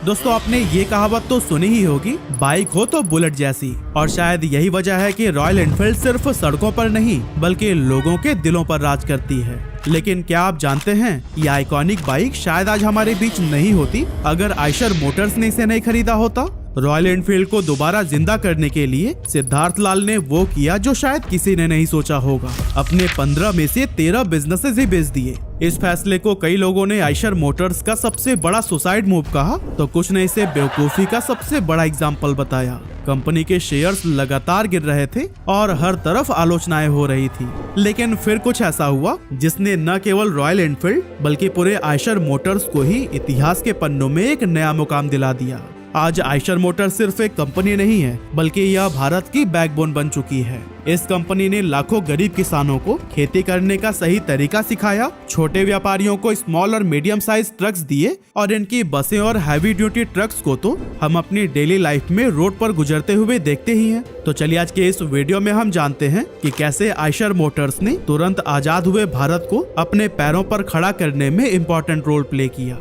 दोस्तों आपने ये कहावत तो सुनी ही होगी, बाइक हो तो बुलेट जैसी। और शायद यही वजह है कि रॉयल एनफील्ड सिर्फ सड़कों पर नहीं बल्कि लोगों के दिलों पर राज करती है। लेकिन क्या आप जानते हैं ये आइकॉनिक बाइक शायद आज हमारे बीच नहीं होती अगर आयशर मोटर्स ने इसे नहीं खरीदा होता। रॉयल एनफील्ड को दोबारा जिंदा करने के लिए सिद्धार्थ लाल ने वो किया जो शायद किसी ने नहीं सोचा होगा, अपने 15 में से 13 बिजनेसेस ही बेच दिए। इस फैसले को कई लोगों ने आयशर मोटर्स का सबसे बड़ा सुसाइड मूव कहा, तो कुछ ने इसे बेवकूफी का सबसे बड़ा एग्जाम्पल बताया। कंपनी के शेयर्स लगातार गिर रहे थे और हर तरफ आलोचनाएं हो रही थी, लेकिन फिर कुछ ऐसा हुआ जिसने न केवल रॉयल एनफील्ड बल्कि पूरे आयशर मोटर्स को ही इतिहास के पन्नों में एक नया मुकाम दिला दिया। आज आयशर मोटर्स सिर्फ एक कंपनी नहीं है बल्कि यह भारत की बैकबोन बन चुकी है। इस कंपनी ने लाखों गरीब किसानों को खेती करने का सही तरीका सिखाया, छोटे व्यापारियों को स्मॉल और मीडियम साइज ट्रक्स दिए और इनकी बसें और हैवी ड्यूटी ट्रक्स को तो हम अपनी डेली लाइफ में रोड पर गुजरते हुए देखते ही हैं। तो चलिए आज के इस वीडियो में हम जानते हैं कि कैसे आयशर मोटर्स ने तुरंत आजाद हुए भारत को अपने पैरों पर खड़ा करने में इम्पोर्टेंट रोल प्ले किया।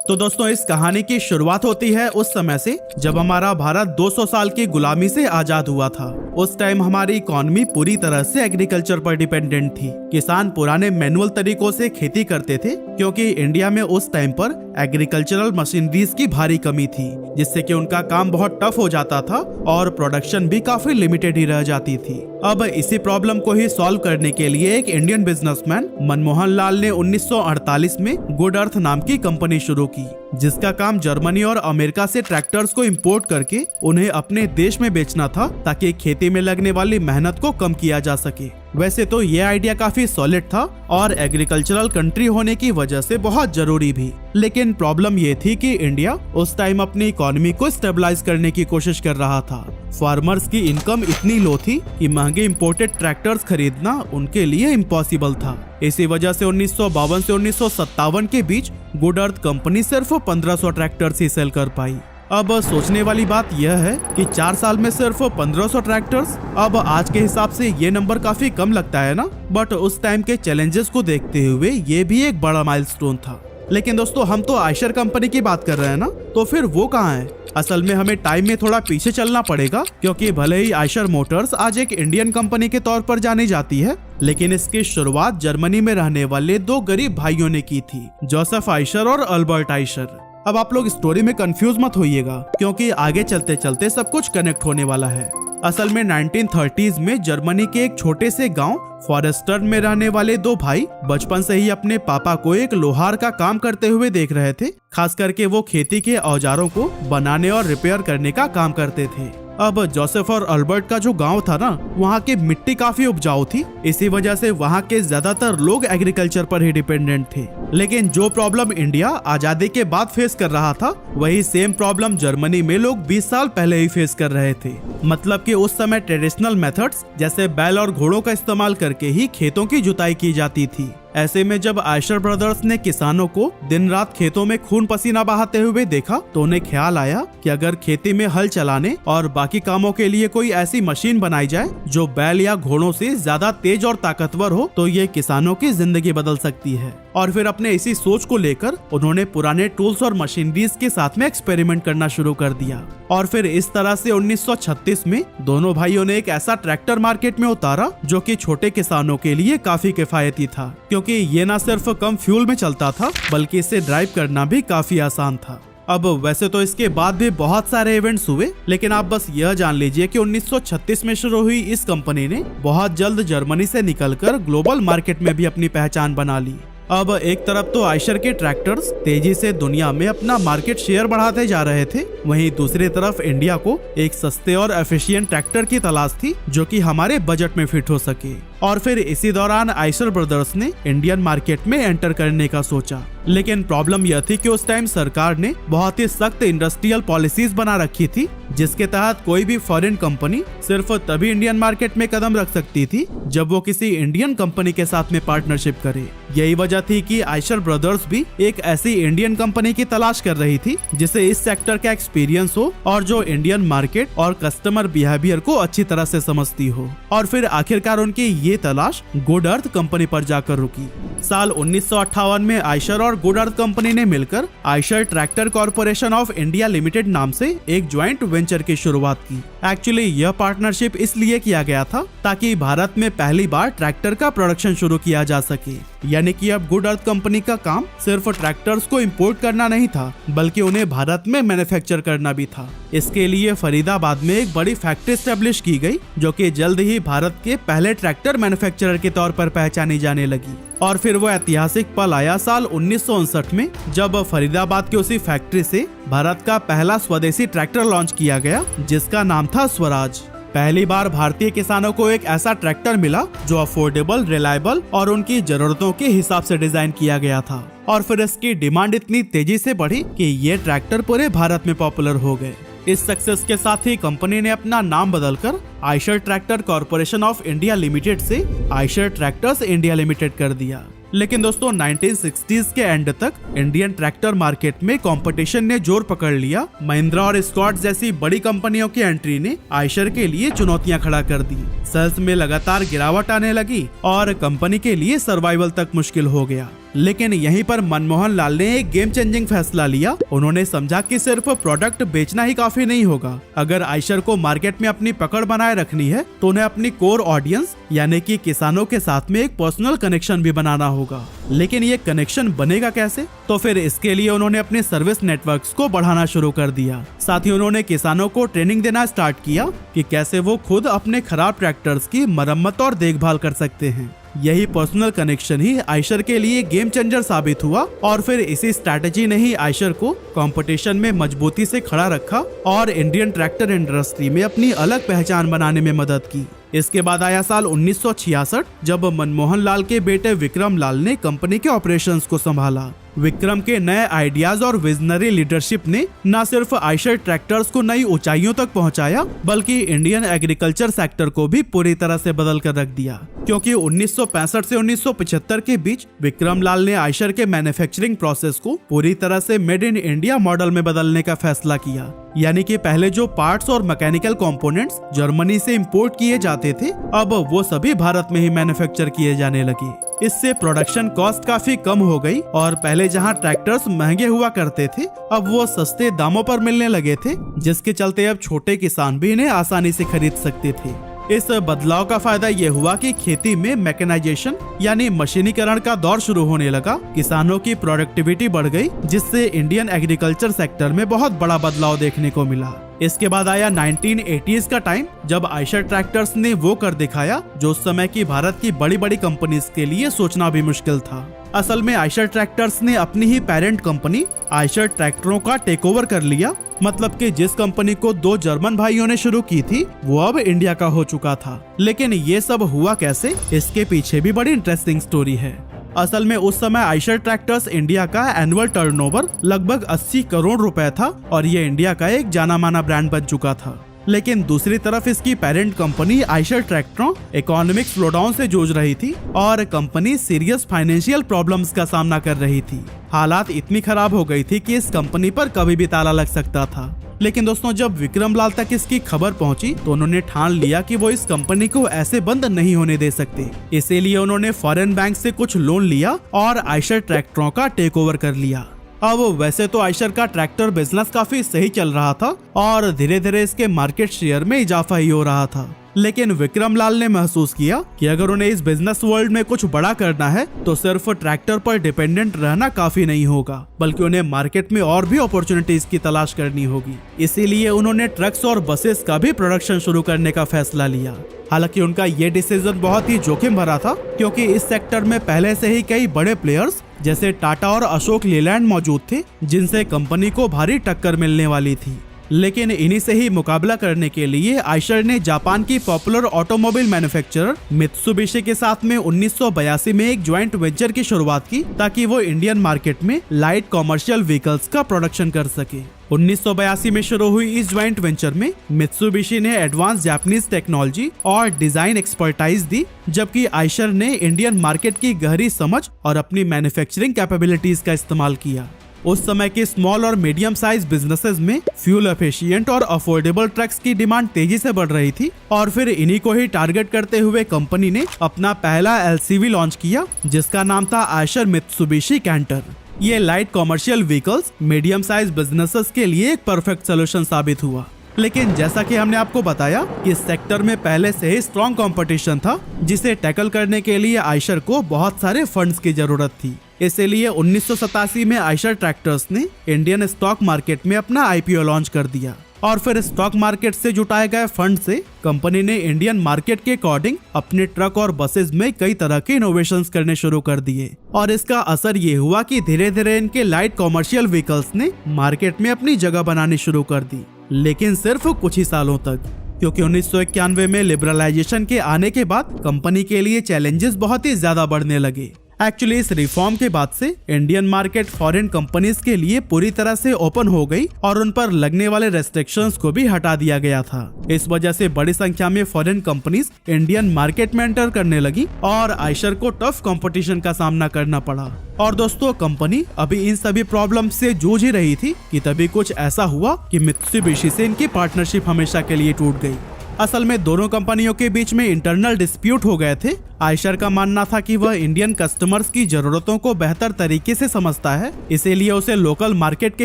तो दोस्तों इस कहानी की शुरुआत होती है उस समय से जब हमारा भारत 200 साल की गुलामी से आजाद हुआ था। उस टाइम हमारी इकोनॉमी पूरी तरह से एग्रीकल्चर पर डिपेंडेंट थी। किसान पुराने मैनुअल तरीकों से खेती करते थे क्योंकि इंडिया में उस टाइम पर एग्रीकल्चरल मशीनरीज की भारी कमी थी, जिससे कि उनका काम बहुत टफ हो जाता था और प्रोडक्शन भी काफी लिमिटेड ही रह जाती थी। अब इसी प्रॉब्लम को ही सॉल्व करने के लिए एक इंडियन बिजनेसमैन मनमोहन लाल ने 1948 में गुड अर्थ नाम की कंपनी शुरू की, जिसका काम जर्मनी और अमेरिका से ट्रैक्टर्स को इंपोर्ट करके उन्हें अपने देश में बेचना था ताकि खेती में लगने वाली मेहनत को कम किया जा सके। वैसे तो ये आइडिया काफी सॉलिड था और एग्रीकल्चरल कंट्री होने की वजह से बहुत जरूरी भी, लेकिन प्रॉब्लम ये थी कि इंडिया उस टाइम अपनी इकोनॉमी को स्टेबलाइज करने की कोशिश कर रहा था। फार्मर्स की इनकम इतनी लो थी कि महंगे इंपोर्टेड ट्रैक्टर्स खरीदना उनके लिए इम्पॉसिबल था। इसी वजह से 1952 से 1957 के बीच गुड अर्थ कंपनी सिर्फ 1500 ट्रैक्टर्स ही सेल कर पाई। अब सोचने वाली बात यह है कि 4 साल में सिर्फ 1500 ट्रैक्टर्स। अब आज के हिसाब से ये नंबर काफी कम लगता है ना, बट उस टाइम के चैलेंजेस को देखते हुए ये भी एक बड़ा माइलस्टोन था। लेकिन दोस्तों हम तो आयशर कंपनी की बात कर रहे हैं ना, तो फिर वो कहाँ है? असल में हमें टाइम में थोड़ा पीछे चलना पड़ेगा, क्योंकि भले ही आयशर मोटर्स आज एक इंडियन कंपनी के तौर पर जानी जाती है, लेकिन इसकी शुरुआत जर्मनी में रहने वाले 2 गरीब भाइयों ने की थी, जोसेफ आयशर और अल्बर्ट आयशर। अब आप लोग स्टोरी में कंफ्यूज मत होइएगा, क्योंकि आगे चलते चलते सब कुछ कनेक्ट होने वाला है। असल में 1930s में जर्मनी के एक छोटे से गांव फॉरेस्टर्न में रहने वाले 2 भाई बचपन से ही अपने पापा को एक लोहार का काम करते हुए देख रहे थे। खास करके वो खेती के औजारों को बनाने और रिपेयर करने का काम करते थे। अब जोसेफ और अल्बर्ट का जो गांव था ना, वहाँ की मिट्टी काफी उपजाऊ थी, इसी वजह से वहाँ के ज्यादातर लोग एग्रीकल्चर पर ही डिपेंडेंट थे। लेकिन जो प्रॉब्लम इंडिया आजादी के बाद फेस कर रहा था, वही सेम प्रॉब्लम जर्मनी में लोग 20 साल पहले ही फेस कर रहे थे। मतलब कि उस समय ट्रेडिशनल मेथड्स जैसे बैल और घोड़ों का इस्तेमाल करके ही खेतों की जुताई की जाती थी। ऐसे में जब आयशर ब्रदर्स ने किसानों को दिन रात खेतों में खून पसीना बहाते हुए देखा, तो उन्हें ख्याल आया कि अगर खेती में हल चलाने और बाकी कामों के लिए कोई ऐसी मशीन बनाई जाए जो बैल या घोड़ों से ज्यादा तेज और ताकतवर हो, तो ये किसानों की जिंदगी बदल सकती है। और फिर अपने इसी सोच को लेकर उन्होंने पुराने टूल्स और मशीनरीज के साथ में एक्सपेरिमेंट करना शुरू कर दिया। और फिर इस तरह से 1936 में दोनों भाइयों ने एक ऐसा ट्रैक्टर मार्केट में उतारा जो कि छोटे किसानों के लिए काफी किफायती था, क्योंकि ये न सिर्फ कम फ्यूल में चलता था बल्कि इसे ड्राइव करना भी काफी आसान था। अब वैसे तो इसके बाद भी बहुत सारे इवेंट्स हुए, लेकिन आप बस यह जान लीजिए कि 1936 में शुरू हुई इस कंपनी ने बहुत जल्द जर्मनी से निकलकर ग्लोबल मार्केट में भी अपनी पहचान बना ली। अब एक तरफ तो आयशर के ट्रैक्टर्स तेजी से दुनिया में अपना मार्केट शेयर बढ़ाते जा रहे थे, वहीं दूसरी तरफ इंडिया को एक सस्ते और एफिशिएंट ट्रैक्टर की तलाश थी जो कि हमारे बजट में फिट हो सके। और फिर इसी दौरान आयशर ब्रदर्स ने इंडियन मार्केट में एंटर करने का सोचा, लेकिन प्रॉब्लम यह थी कि उस टाइम सरकार ने बहुत ही सख्त इंडस्ट्रियल पॉलिसीज बना रखी थी, जिसके तहत कोई भी फॉरेन कंपनी सिर्फ तभी इंडियन मार्केट में कदम रख सकती थी जब वो किसी इंडियन कंपनी के साथ में पार्टनरशिप करे। यही वजह थी कि आयशर ब्रदर्स भी एक ऐसी इंडियन कंपनी की तलाश कर रही थी जिसे इस सेक्टर का एक्सपीरियंस हो और जो इंडियन मार्केट और कस्टमर बिहेवियर को अच्छी तरह से समझती हो। और फिर आखिरकार उनकी ये तलाश गुड अर्थ कंपनी पर जाकर रुकी। साल 1958 में आयशर और गुड अर्थ कंपनी ने मिलकर Eicher tractor corporation of India limited नाम से एक ज्वाइंट वेंचर की शुरुआत की। एक्चुअली यह पार्टनरशिप इसलिए किया गया था ताकि भारत में पहली बार ट्रैक्टर का प्रोडक्शन शुरू किया जा सके। यानी कि अब गुड अर्थ कंपनी का काम सिर्फ ट्रैक्टर्स को इंपोर्ट करना नहीं था, बल्कि उन्हें भारत में मैन्युफैक्चर करना भी था। इसके लिए फरीदाबाद में एक बड़ी फैक्ट्री एस्टेब्लिश की गई, जो कि जल्द ही भारत के पहले ट्रैक्टर मैन्युफैक्चरर के तौर पर पहचानी जाने लगी। और फिर वो ऐतिहासिक पल आया साल 1959 में, जब फरीदाबाद की उसी फैक्ट्री से भारत का पहला स्वदेशी ट्रैक्टर लॉन्च किया गया, जिसका नाम था स्वराज। पहली बार भारतीय किसानों को एक ऐसा ट्रैक्टर मिला जो अफोर्डेबल, रिलायबल और उनकी जरूरतों के हिसाब से डिजाइन किया गया था। और फिर इसकी डिमांड इतनी तेजी से बढ़ी कि ये ट्रैक्टर पूरे भारत में पॉपुलर हो गए। इस सक्सेस के साथ ही कंपनी ने अपना नाम बदलकर Eicher tractor corporation of India limited से आयशर ट्रैक्टर्स इंडिया लिमिटेड कर दिया। लेकिन दोस्तों 1960s के एंड तक इंडियन ट्रैक्टर मार्केट में कंपटीशन ने जोर पकड़ लिया। महिंद्रा और स्कॉट जैसी बड़ी कंपनियों की एंट्री ने आयशर के लिए चुनौतियां खड़ा कर दी। सेल्स में लगातार गिरावट आने लगी और कंपनी के लिए सर्वाइवल तक मुश्किल हो गया। लेकिन यहीं पर मनमोहन लाल ने एक गेम चेंजिंग फैसला लिया। उन्होंने समझा कि सिर्फ प्रोडक्ट बेचना ही काफी नहीं होगा। अगर आयशर को मार्केट में अपनी पकड़ बनाए रखनी है तो उन्हें अपनी कोर ऑडियंस यानी कि किसानों के साथ में एक पर्सनल कनेक्शन भी बनाना होगा। लेकिन ये कनेक्शन बनेगा कैसे? तो फिर इसके लिए उन्होंने अपने सर्विस नेटवर्क्स को बढ़ाना शुरू कर दिया। साथ ही उन्होंने किसानों को ट्रेनिंग देना स्टार्ट किया कि कैसे वो खुद अपने खराब ट्रैक्टर्स की मरम्मत और देखभाल कर सकते हैं। यही पर्सनल कनेक्शन ही आयशर के लिए गेम चेंजर साबित हुआ और फिर इसी स्ट्रैटेजी ने ही आयशर को कंपटीशन में मजबूती से खड़ा रखा और इंडियन ट्रैक्टर इंडस्ट्री में अपनी अलग पहचान बनाने में मदद की। इसके बाद आया साल 1966, जब मनमोहन लाल के बेटे विक्रम लाल ने कंपनी के ऑपरेशंस को संभाला। विक्रम के नए आइडियाज और विजनरी लीडरशिप ने न सिर्फ आयशर ट्रैक्टर्स को नई ऊंचाइयों तक पहुंचाया, बल्कि इंडियन एग्रीकल्चर सेक्टर को भी पूरी तरह से बदल कर रख दिया। क्योंकि 1965 से 1975 के बीच विक्रम लाल ने आयशर के मैन्युफैक्चरिंग प्रोसेस को पूरी तरह से मेड इन इंडिया मॉडल में बदलने का फैसला किया। यानी कि पहले जो पार्ट्स और मैकेनिकल कंपोनेंट्स जर्मनी से इंपोर्ट किए जाते थे, अब वो सभी भारत में ही मैन्युफैक्चर किए जाने लगे। इससे प्रोडक्शन कॉस्ट काफी कम हो गई और पहले जहां ट्रैक्टर्स महंगे हुआ करते थे, अब वो सस्ते दामों पर मिलने लगे थे, जिसके चलते अब छोटे किसान भी इन्हें आसानी से खरीद सकते थे। इस बदलाव का फायदा ये हुआ कि खेती में मैकेनाइजेशन यानी मशीनीकरण का दौर शुरू होने लगा। किसानों की प्रोडक्टिविटी बढ़ गई, जिससे इंडियन एग्रीकल्चर सेक्टर में बहुत बड़ा बदलाव देखने को मिला। इसके बाद आया 1980s का टाइम, जब आयशर ट्रैक्टर्स ने वो कर दिखाया जो उस समय की भारत की बड़ी बड़ी कंपनीज के लिए सोचना भी मुश्किल था। असल में आयशर ट्रैक्टर्स ने अपनी ही पेरेंट कंपनी आयशर ट्रैक्टरों का टेक ओवर कर लिया। मतलब कि जिस कंपनी को दो जर्मन भाइयों ने शुरू की थी, वो अब इंडिया का हो चुका था। लेकिन ये सब हुआ कैसे, इसके पीछे भी बड़ी इंटरेस्टिंग स्टोरी है। असल में उस समय आयशर ट्रैक्टर्स इंडिया का एनुअल टर्नओवर लगभग 80 करोड़ रुपए था और ये इंडिया का एक जाना माना ब्रांड बन चुका था। लेकिन दूसरी तरफ इसकी पेरेंट कंपनी आयशर ट्रैक्टरों इकोनॉमिक स्लोडाउन से जूझ रही थी और कंपनी सीरियस फाइनेंशियल प्रॉब्लम्स का सामना कर रही थी। हालात इतनी खराब हो गई थी कि इस कंपनी पर कभी भी ताला लग सकता था। लेकिन दोस्तों, जब विक्रम लाल तक इसकी खबर पहुंची तो उन्होंने ठान लिया कि वो इस कंपनी को ऐसे बंद नहीं होने दे सकते। इसीलिए उन्होंने फॉरेन बैंक से कुछ लोन लिया और आयशर ट्रैक्टरों का टेक ओवर कर लिया। अब वैसे तो आयशर का ट्रैक्टर बिजनेस काफी सही चल रहा था और धीरे धीरे इसके मार्केट शेयर में इजाफा ही हो रहा था। लेकिन विक्रम लाल ने महसूस किया कि अगर उन्हें इस बिजनेस वर्ल्ड में कुछ बड़ा करना है तो सिर्फ ट्रैक्टर पर डिपेंडेंट रहना काफी नहीं होगा, बल्कि उन्हें मार्केट में और भी अपॉर्चुनिटीज की तलाश करनी होगी। इसीलिए उन्होंने ट्रक्स और बसेस का भी प्रोडक्शन शुरू करने का फैसला लिया। हालांकि उनका ये डिसीजन बहुत ही जोखिम भरा था, क्योंकि इस सेक्टर में पहले से ही कई बड़े प्लेयर्स जैसे टाटा और अशोक लेलैंड मौजूद थे, जिनसे कंपनी को भारी टक्कर मिलने वाली थी। लेकिन इन्हीं से ही मुकाबला करने के लिए आयशर ने जापान की पॉपुलर ऑटोमोबाइल मैन्युफैक्चरर मित्सुबिशी के साथ में 1982 में एक ज्वाइंट वेंचर की शुरुआत की, ताकि वो इंडियन मार्केट में लाइट कॉमर्शियल व्हीकल्स का प्रोडक्शन कर सके। 1982 में शुरू हुई इस ज्वाइंट वेंचर में मित्सुबिशी ने एडवांस जापानीज टेक्नोलॉजी और डिजाइन एक्सपर्टाइज दी, जबकि आयशर ने इंडियन मार्केट की गहरी समझ और अपनी मैन्युफैक्चरिंग कैपेबिलिटीज का इस्तेमाल किया। उस समय के स्मॉल और मीडियम साइज बिजनेसेस में फ्यूल एफिशिएंट और अफोर्डेबल ट्रक्स की डिमांड तेजी से बढ़ रही थी और फिर इन्हीं को ही टारगेट करते हुए कंपनी ने अपना पहला एलसीवी लॉन्च किया जिसका नाम था आयशर मित्सुबिशी कैंटर। ये light commercial vehicles medium size businesses के लिए एक परफेक्ट सोल्यूशन साबित हुआ। लेकिन जैसा कि हमने आपको बताया कि इस सेक्टर में पहले से ही स्ट्रॉन्ग कंपटीशन था जिसे टैकल करने के लिए आयशर को बहुत सारे फंड्स की जरूरत थी। इसलिए 1987 में आयशर ट्रैक्टर्स ने इंडियन स्टॉक मार्केट में अपना आईपीओ लॉन्च कर दिया और फिर स्टॉक मार्केट से जुटाए गए फंड से कंपनी ने इंडियन मार्केट के अकॉर्डिंग अपने ट्रक और बसेस में कई तरह के इनोवेशंस करने शुरू कर दिए और इसका असर ये हुआ कि धीरे धीरे इनके लाइट कॉमर्शियल व्हीकल्स ने मार्केट में अपनी जगह बनानी शुरू कर दी, लेकिन सिर्फ कुछ ही सालों तक, क्योंकि 1991 में लिबरलाइजेशन के आने के बाद कंपनी के लिए चैलेंजेस बहुत ही ज्यादा बढ़ने लगे। एक्चुअली इस रिफॉर्म के बाद से इंडियन मार्केट फॉरेन कंपनीज के लिए पूरी तरह से ओपन हो गई और उन पर लगने वाले रेस्ट्रिक्शंस को भी हटा दिया गया था। इस वजह से बड़ी संख्या में फॉरेन कंपनीज इंडियन मार्केट में एंटर करने लगी और आयशर को टफ कंपटीशन का सामना करना पड़ा। और दोस्तों कंपनी अभी इन सभी प्रॉब्लम से जूझ ही रही थी कि तभी कुछ ऐसा हुआ कि मित्सुबिशी से इनकी पार्टनरशिप हमेशा के लिए टूट गई। असल में दोनों कंपनियों के बीच में इंटरनल डिस्प्यूट हो गए थे। आयशर का मानना था कि वह इंडियन कस्टमर्स की जरूरतों को बेहतर तरीके से समझता है, इसीलिए उसे लोकल मार्केट के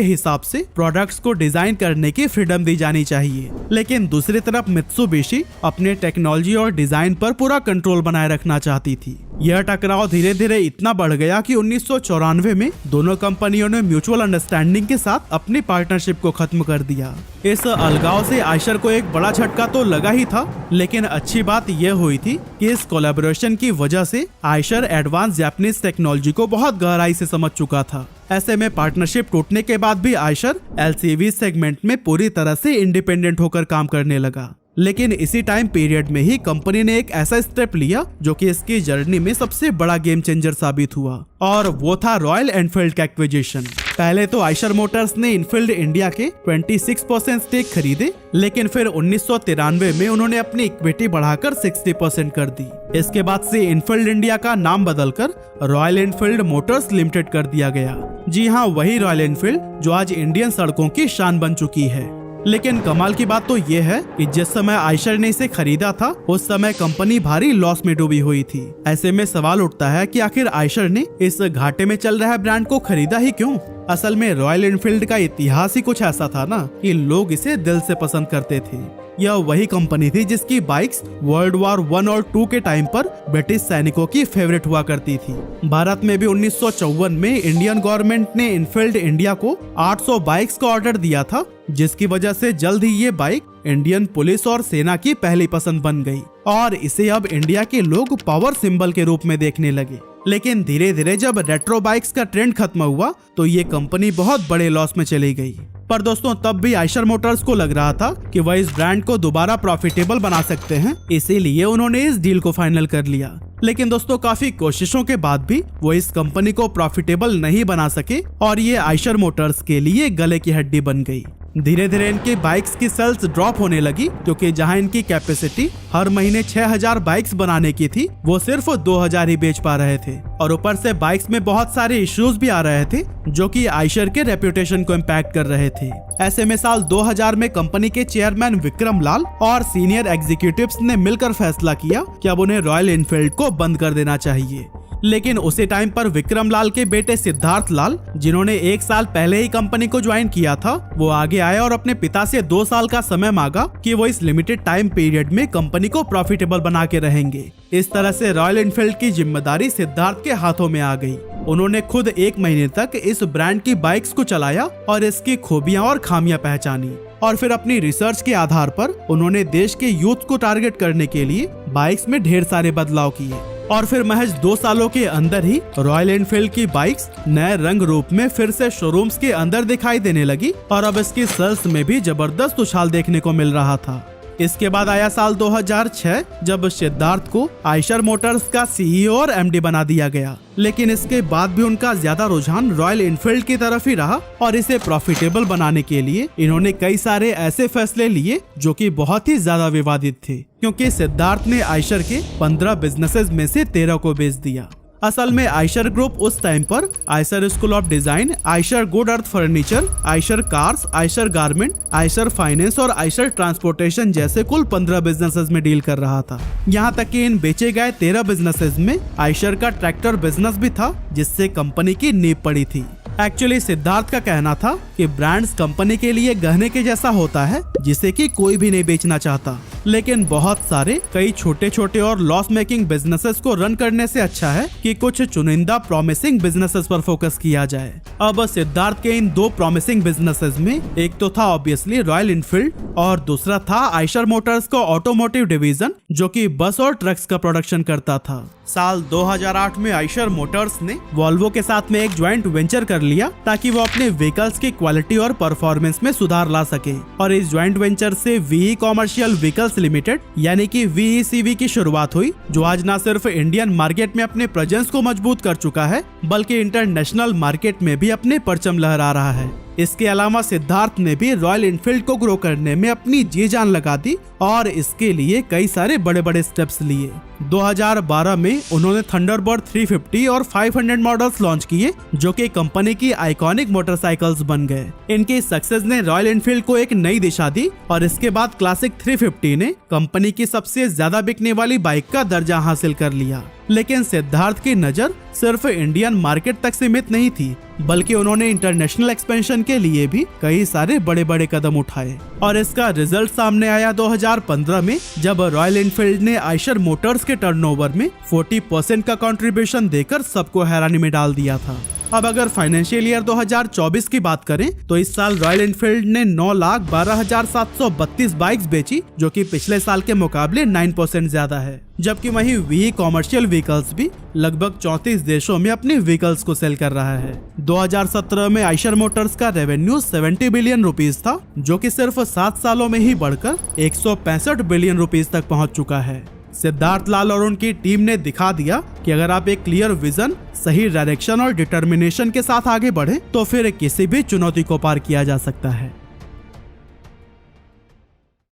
हिसाब से प्रोडक्ट्स को डिजाइन करने की फ्रीडम दी जानी चाहिए। लेकिन दूसरी तरफ मित्सुबिशी अपने टेक्नोलॉजी और डिजाइन पर पूरा कंट्रोल बनाए रखना चाहती थी। यह टकराव धीरे धीरे इतना बढ़ गया कि 1994 में दोनों कंपनियों ने म्यूचुअल अंडरस्टैंडिंग के साथ अपनी पार्टनरशिप को खत्म कर दिया। इस अलगाव से आयशर को एक बड़ा झटका तो लगा ही था, लेकिन अच्छी बात यह हुई थी कि इस कोलैबोरेशन की वजह से आयशर एडवांस जापानीज टेक्नोलॉजी को बहुत गहराई से समझ चुका था। ऐसे में पार्टनरशिप टूटने के बाद भी आयशर एलसीवी सेगमेंट में पूरी तरह से इंडिपेंडेंट होकर काम करने लगा। लेकिन इसी टाइम पीरियड में ही कंपनी ने एक ऐसा स्टेप लिया जो कि इसकी जर्नी में सबसे बड़ा गेम चेंजर साबित हुआ और वो था रॉयल एनफील्ड का एक्विजिशन। पहले तो आयशर मोटर्स ने इनफील्ड इंडिया के 26% स्टेक खरीदे, लेकिन फिर 1993 में उन्होंने अपनी इक्विटी बढ़ाकर 60% कर दी। इसके बाद से इनफील्ड इंडिया का नाम बदलकर रॉयल एनफील्ड मोटर्स लिमिटेड कर दिया गया। जी हाँ, वही रॉयल एनफील्ड जो आज इंडियन सड़कों की शान बन चुकी है। लेकिन कमाल की बात तो ये है कि जिस समय आयशर ने इसे खरीदा था उस समय कंपनी भारी लॉस में डूबी हुई थी। ऐसे में सवाल उठता है कि आखिर आयशर ने इस घाटे में चल रहे ब्रांड को खरीदा ही क्यों? असल में रॉयल एनफील्ड का इतिहास ही कुछ ऐसा था ना कि लोग इसे दिल से पसंद करते थे। यह वही कंपनी थी जिसकी बाइक्स वर्ल्ड वॉर 1 और 2 के टाइम पर ब्रिटिश सैनिकों की फेवरेट हुआ करती थी। भारत में भी 1954 में इंडियन गवर्नमेंट ने इनफील्ड इंडिया को 800 बाइक्स का ऑर्डर दिया था, जिसकी वजह से जल्द ही ये बाइक इंडियन पुलिस और सेना की पहली पसंद बन गई और इसे अब इंडिया के लोग पावर सिंबल के रूप में देखने लगे। लेकिन धीरे धीरे जब रेट्रो बाइक्स का ट्रेंड खत्म हुआ तो ये कंपनी बहुत बड़े लॉस में चली गई। पर दोस्तों तब भी आयशर मोटर्स को लग रहा था कि वह इस ब्रांड को दोबारा प्रॉफिटेबल बना सकते हैं, इसीलिए उन्होंने इस डील को फाइनल कर लिया। लेकिन दोस्तों काफी कोशिशों के बाद भी वो इस कंपनी को प्रॉफिटेबल नहीं बना सके और ये आयशर मोटर्स के लिए गले की हड्डी बन गई। धीरे धीरे इनकी बाइक्स की सेल्स ड्रॉप होने लगी, क्योंकि जहां इनकी कैपेसिटी हर महीने 6000 बाइक्स बनाने की थी वो सिर्फ 2000 ही बेच पा रहे थे और ऊपर से बाइक्स में बहुत सारे इश्यूज भी आ रहे थे जो कि आयशर के रेपुटेशन को इम्पैक्ट कर रहे थे। ऐसे में साल 2000 में कंपनी के चेयरमैन विक्रम लाल और सीनियर एग्जीक्यूटिव्स ने मिलकर फैसला किया कि अब उन्हें रॉयल एनफील्ड को बंद कर देना चाहिए। लेकिन उसी टाइम पर विक्रम लाल के बेटे सिद्धार्थ लाल, जिन्होंने 1 साल पहले ही कंपनी को ज्वाइन किया था, वो आगे आए और अपने पिता से 2 साल का समय मांगा कि वो इस लिमिटेड टाइम पीरियड में कंपनी को प्रॉफिटेबल बना के रहेंगे। इस तरह से रॉयल एनफील्ड की जिम्मेदारी सिद्धार्थ के हाथों में आ गई। उन्होंने खुद 1 महीने तक इस ब्रांड की बाइक्स को चलाया और इसकी खूबियां और खामियां पहचानी और फिर अपनी रिसर्च के आधार पर उन्होंने देश के यूथ को टारगेट करने के लिए बाइक्स में ढेर सारे बदलाव किए और फिर महज 2 सालों के अंदर ही रॉयल एनफील्ड की बाइक्स नए रंग रूप में फिर से शोरूम्स के अंदर दिखाई देने लगी और अब इसकी सेल्स में भी जबरदस्त उछाल देखने को मिल रहा था। इसके बाद आया साल 2006 जब सिद्धार्थ को आयशर मोटर्स का सीईओ और एमडी बना दिया गया, लेकिन इसके बाद भी उनका ज्यादा रुझान रॉयल एनफील्ड की तरफ ही रहा और इसे प्रॉफिटेबल बनाने के लिए इन्होंने कई सारे ऐसे फैसले लिए जो कि बहुत ही ज्यादा विवादित थे, क्योंकि सिद्धार्थ ने आयशर के 15 बिजनेसेस में से 13 को बेच दिया। असल में आयशर ग्रुप उस टाइम पर Eicher school of design, Eicher good earth furniture, Eicher cars, Eicher garment, Eicher finance और आयशर ट्रांसपोर्टेशन जैसे कुल 15 बिजनेसेस में डील कर रहा था। यहाँ तक कि इन बेचे गए 13 बिजनेसेस में आयशर का ट्रैक्टर बिजनेस भी था, जिससे कंपनी की नींव पड़ी थी। एक्चुअली सिद्धार्थ का कहना था कि ब्रांड्स कंपनी के लिए गहने के जैसा होता है जिसे कि कोई भी नहीं बेचना चाहता, लेकिन बहुत सारे कई छोटे छोटे और लॉस मेकिंग बिजनेसेस को रन करने से अच्छा है कि कुछ चुनिंदा प्रॉमिसिंग बिजनेसेस पर फोकस किया जाए। अब सिद्धार्थ के इन 2 प्रॉमिसिंग बिजनेसेस में एक तो था ऑब्वियसली रॉयल इनफील्ड और दूसरा था आयशर मोटर्स का ऑटोमोटिव डिवीजन, जो कि बस और ट्रक्स का प्रोडक्शन करता था। साल 2008 में आयशर मोटर्स ने वॉल्वो के साथ में एक ज्वाइंट वेंचर कर लिया ताकि वो अपने व्हीकल्स की क्वालिटी और परफॉर्मेंस में सुधार ला सके, और इस ज्वाइंट वेंचर से वीई कॉमर्शियल व्हीकल्स लिमिटेड यानी कि VECV की शुरुआत हुई, जो आज न सिर्फ इंडियन मार्केट में अपने प्रेजेंस को मजबूत कर चुका है बल्कि इंटरनेशनल मार्केट में भी अपने परचम लहरा रहा है। इसके अलावा सिद्धार्थ ने भी रॉयल इनफील्ड को ग्रो करने में अपनी जी जान लगा दी और इसके लिए कई सारे बड़े बड़े स्टेप्स लिए। 2012 में उन्होंने थंडरबर्ड 350 और 500 मॉडल्स लॉन्च किए, जो कि कंपनी की आइकॉनिक मोटरसाइकिल्स बन गए। इनकी सक्सेस ने रॉयल इनफील्ड को एक नई दिशा दी और इसके बाद क्लासिक 350 ने कंपनी की सबसे ज्यादा बिकने वाली बाइक का दर्जा हासिल कर लिया। लेकिन सिद्धार्थ की नजर सिर्फ इंडियन मार्केट तक सीमित नहीं थी, बल्कि उन्होंने इंटरनेशनल एक्सपेंशन के लिए भी कई सारे बड़े बड़े कदम उठाए, और इसका रिजल्ट सामने आया 2015 में, जब रॉयल इनफील्ड ने आयशर मोटर्स के टर्नओवर में 40% का कंट्रीब्यूशन देकर सबको हैरानी में डाल दिया था। अब अगर फाइनेंशियल ईयर 2024 की बात करें तो इस साल रॉयल इनफील्ड ने 9,12,732 बाइक्स बेची, जो कि पिछले साल के मुकाबले 9% ज्यादा है। जबकि वहीं वी कॉमर्शियल व्हीकल्स भी लगभग 34 देशों में अपने व्हीकल्स को सेल कर रहा है। 2017 में आयशर मोटर्स का रेवेन्यू 70 बिलियन रुपीस था, जो कि सिर्फ 7 सालों में ही बढ़कर 165 बिलियन रुपीस तक पहुंच चुका है। सिद्धार्थ लाल और उनकी टीम ने दिखा दिया कि अगर आप एक क्लियर विजन, सही डायरेक्शन और डिटर्मिनेशन के साथ आगे बढ़े तो फिर किसी भी चुनौती को पार किया जा सकता है।